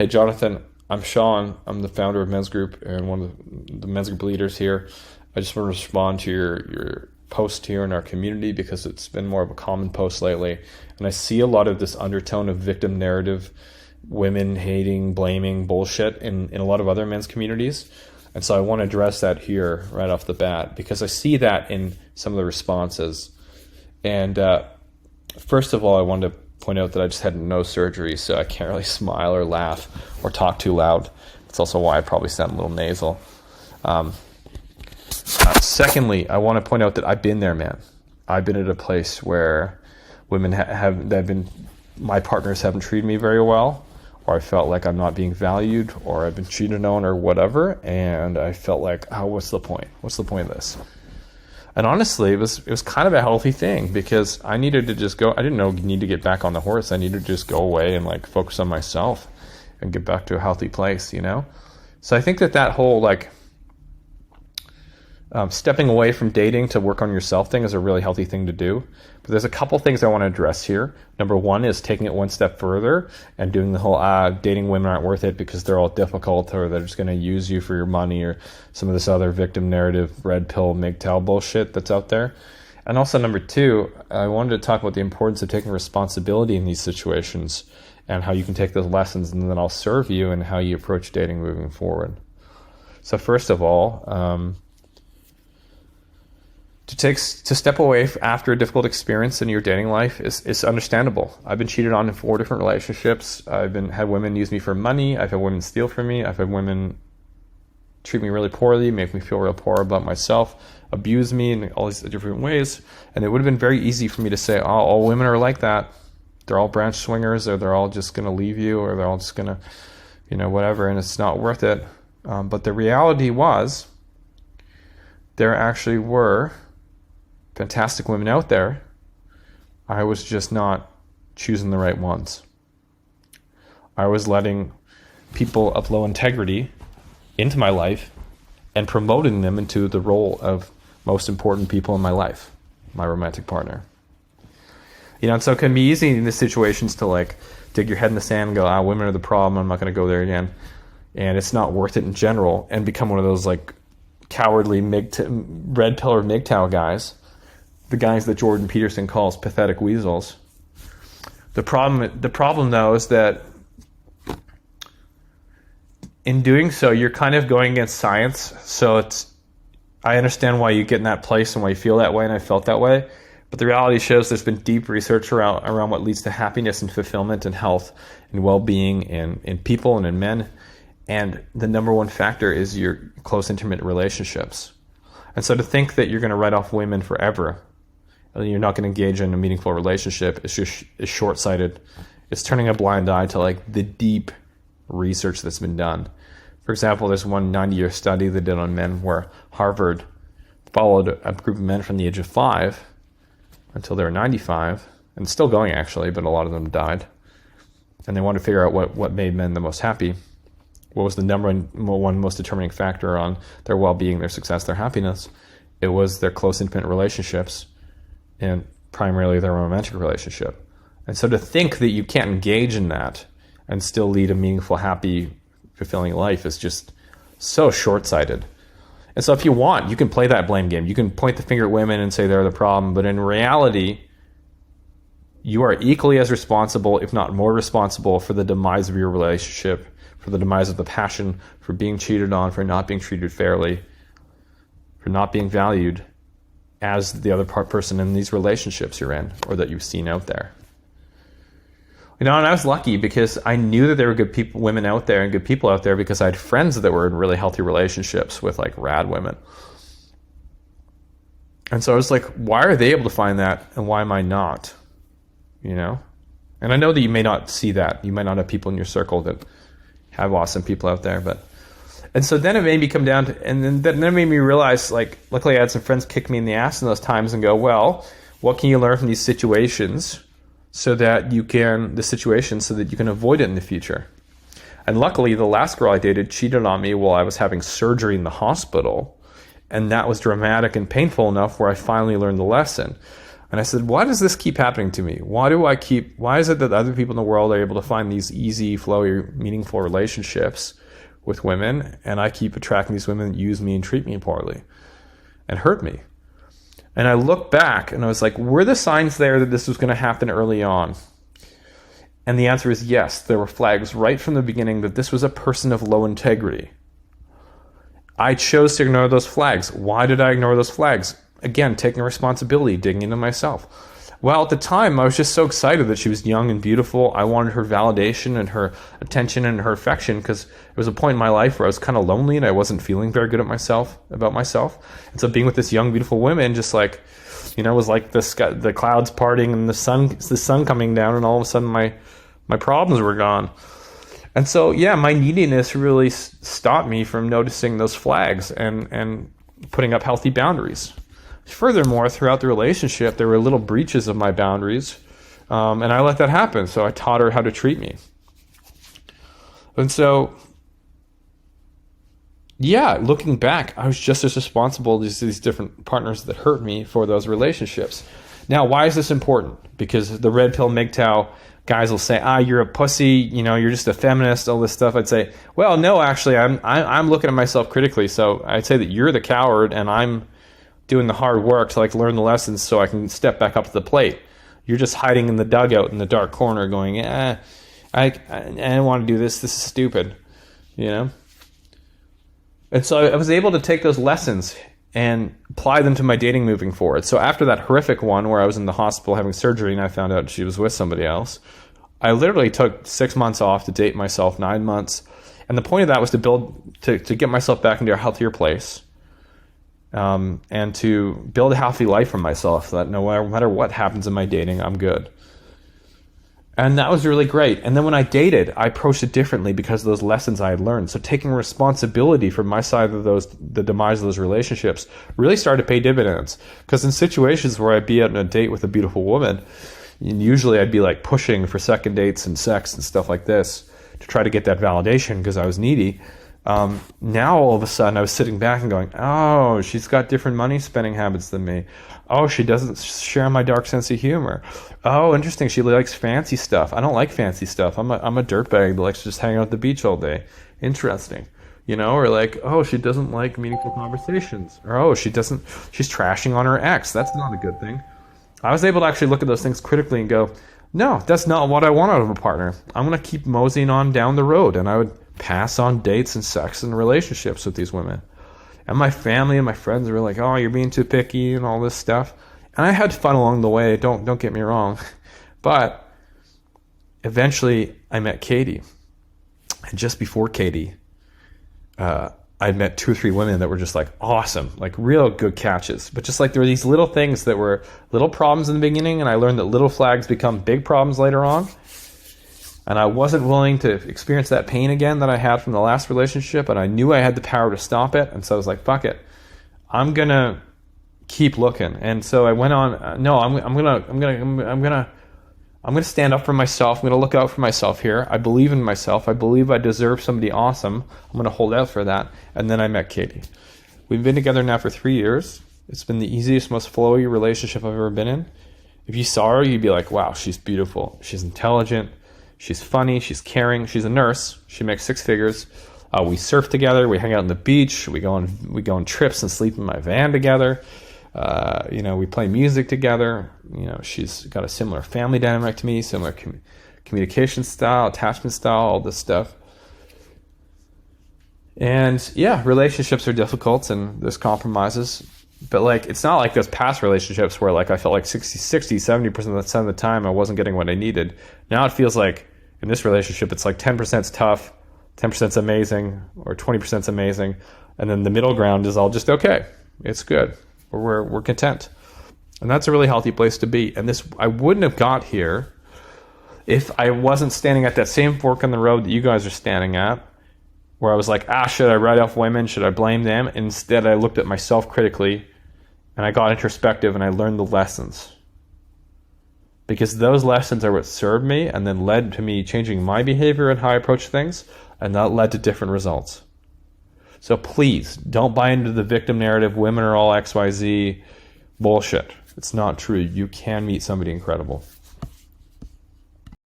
Hey, Jonathan, I'm Sean. I'm the founder of MensGroup and one of the MensGroup leaders here. I just want to respond to your post here in our community because it's been more of a common post lately. And I see a lot of this undertone of victim narrative, women hating, blaming bullshit in a lot of other men's communities. And so I want to address that here right off the bat because I see that in some of the responses. And first of all, I wanted to point out that I just had no surgery, so I can't really smile or laugh or talk too loud. That's also why I probably sound a little nasal. Secondly, I want to point out that I've been there, man. I've been at a place where women my partners haven't treated me very well, or I felt like I'm not being valued, or I've been cheated on, or whatever, and I felt like, oh, what's the point? What's the point of this? And honestly, it was kind of a healthy thing because I needed to just go. I didn't need to get back on the horse. I needed to just go away and like focus on myself and get back to a healthy place, you know? So I think that whole stepping away from dating to work on yourself thing is a really healthy thing to do. But there's a couple things I want to address here. Number one is taking it one step further and doing the whole dating women aren't worth it because they're all difficult or they're just going to use you for your money or some of this other victim narrative, red pill, MGTOW bullshit that's out there. And also number two, I wanted to talk about the importance of taking responsibility in these situations and how you can take those lessons and then I'll serve you and how you approach dating moving forward. So first of all, to step away after a difficult experience in your dating life is understandable. I've been cheated on in 4 different relationships. I've had women use me for money. I've had women steal from me. I've had women treat me really poorly, make me feel real poor about myself, abuse me in all these different ways. And it would have been very easy for me to say, oh, all women are like that. They're all branch swingers, or they're all just going to leave you, or they're all just going to, whatever, and it's not worth it. But the reality was there actually were fantastic women out there. I was just not choosing the right ones. I was letting people of low integrity into my life and promoting them into the role of most important people in my life, my romantic partner. And so it can be easy in these situations to dig your head in the sand and go, women are the problem, I'm not going to go there again. And it's not worth it in general, and become one of those cowardly red pill or MGTOW guys. The guys that Jordan Peterson calls pathetic weasels. The problem though is that in doing so, you're kind of going against science. So I understand why you get in that place and why you feel that way, and I felt that way. But the reality shows there's been deep research around what leads to happiness and fulfillment and health and well-being in people and in men. And the number one factor is your close, intimate relationships. And so to think that you're going to write off women forever, and you're not going to engage in a meaningful relationship, is short-sighted. It's turning a blind eye to the deep research that's been done. For example, there's one 90-year study they did on men where Harvard followed a group of men from the age of 5 until they were 95, and it's still going actually, but a lot of them died. And they wanted to figure out what made men the most happy. What was the number one most determining factor on their well-being, their success, their happiness? It was their close, intimate relationships, and primarily their romantic relationship. And so to think that you can't engage in that and still lead a meaningful, happy, fulfilling life is just so short-sighted. And so if you want, you can play that blame game. You can point the finger at women and say they're the problem, but in reality, you are equally as responsible, if not more responsible, for the demise of your relationship, for the demise of the passion, for being cheated on, for not being treated fairly, for not being valued as the other person in these relationships you're in or that you've seen out there. And I was lucky because I knew that there were good people, women out there and good people out there because I had friends that were in really healthy relationships with rad women. And so I was like, why are they able to find that and why am I not? And I know that you may not see that. You might not have people in your circle that have awesome people out there, and so then it made me come down to, and then it made me realize, luckily I had some friends kick me in the ass in those times and go, well, what can you learn from these situations so that you can avoid it in the future? And luckily, the last girl I dated cheated on me while I was having surgery in the hospital, and that was dramatic and painful enough where I finally learned the lesson. And I said, why does this keep happening to me? Why is it that other people in the world are able to find these easy, flowy, meaningful relationships with women, and I keep attracting these women that use me and treat me poorly and hurt me? And I look back and I was like, were the signs there that this was going to happen early on? And the answer is yes. There were flags right from the beginning that this was a person of low integrity. I chose to ignore those flags. Why did I ignore those flags? Again, taking responsibility, digging into myself. Well, at the time, I was just so excited that she was young and beautiful. I wanted her validation and her attention and her affection, because it was a point in my life where I was kind of lonely and I wasn't feeling very good about myself. And so being with this young, beautiful woman, just like, it was like the clouds parting and the sun coming down, and all of a sudden my problems were gone. And so, yeah, my neediness really stopped me from noticing those flags and putting up healthy boundaries. Furthermore, throughout the relationship, there were little breaches of my boundaries, and I let that happen. So I taught her how to treat me. And so, yeah, looking back, I was just as responsible as these different partners that hurt me for those relationships. Now, why is this important? Because the red pill MGTOW guys will say, you're a pussy, you're just a feminist, all this stuff. I'd say, well, no, actually, I'm looking at myself critically. So I'd say that you're the coward and I'm doing the hard work to learn the lessons so I can step back up to the plate. You're just hiding in the dugout in the dark corner going, I don't want to do this. This is stupid, And so I was able to take those lessons and apply them to my dating moving forward. So after that horrific one where I was in the hospital having surgery and I found out she was with somebody else, I literally took 6 months off to date myself, 9 months. And the point of that was to get myself back into a healthier place. And to build a healthy life for myself, so that no matter what happens in my dating, I'm good. And that was really great. And then when I dated, I approached it differently because of those lessons I had learned. So taking responsibility for my side of the demise of those relationships really started to pay dividends. Because in situations where I'd be out on a date with a beautiful woman, and usually I'd be pushing for second dates and sex and stuff like this to try to get that validation because I was needy. Now all of a sudden I was sitting back and going, oh, she's got different money spending habits than me. Oh, she doesn't share my dark sense of humor. Oh, interesting. She likes fancy stuff. I don't like fancy stuff. I'm a dirtbag that likes to just hang out at the beach all day. Interesting. Or oh, she doesn't like meaningful conversations. Or, oh, she's trashing on her ex. That's not a good thing. I was able to actually look at those things critically and go, no, that's not what I want out of a partner. I'm going to keep moseying on down the road. And I would pass on dates and sex and relationships with these women. And my family and my friends were like, oh, you're being too picky and all this stuff. And I had fun along the way, don't get me wrong. But eventually I met Katie. And just before Katie, I'd met 2 or 3 women that were just awesome, real good catches. But just there were these little things that were little problems in the beginning, and I learned that little flags become big problems later on. And I wasn't willing to experience that pain again that I had from the last relationship, and I knew I had the power to stop it. And so I was like, fuck it, I'm gonna keep looking. And so I went on. No, I'm gonna stand up for myself. I'm gonna look out for myself here. I believe in myself. I believe I deserve somebody awesome. I'm gonna hold out for that. And then I met Katie. We've been together now for 3 years. It's been the easiest, most flowy relationship I've ever been in. If you saw her, you'd be like, wow, she's beautiful. She's intelligent. She's funny, she's caring, she's a nurse, she makes 6 figures. We surf together, we hang out on the beach, we go on trips and sleep in my van together. We play music together. She's got a similar family dynamic to me, similar communication style, attachment style, all this stuff. And yeah, relationships are difficult and there's compromises. But it's not like those past relationships where I felt 60, 70% of the time I wasn't getting what I needed. Now it feels like in this relationship, it's 10%'s tough, 10%'s amazing, or 20%'s amazing. And then the middle ground is all just okay. It's good. We're content. And that's a really healthy place to be. And I wouldn't have got here if I wasn't standing at that same fork in the road that you guys are standing at, where I was like, should I write off women? Should I blame them? Instead, I looked at myself critically and I got introspective and I learned the lessons. Because those lessons are what served me and then led to me changing my behavior and how I approach things, and that led to different results. So please, don't buy into the victim narrative, women are all XYZ bullshit. It's not true. You can meet somebody incredible.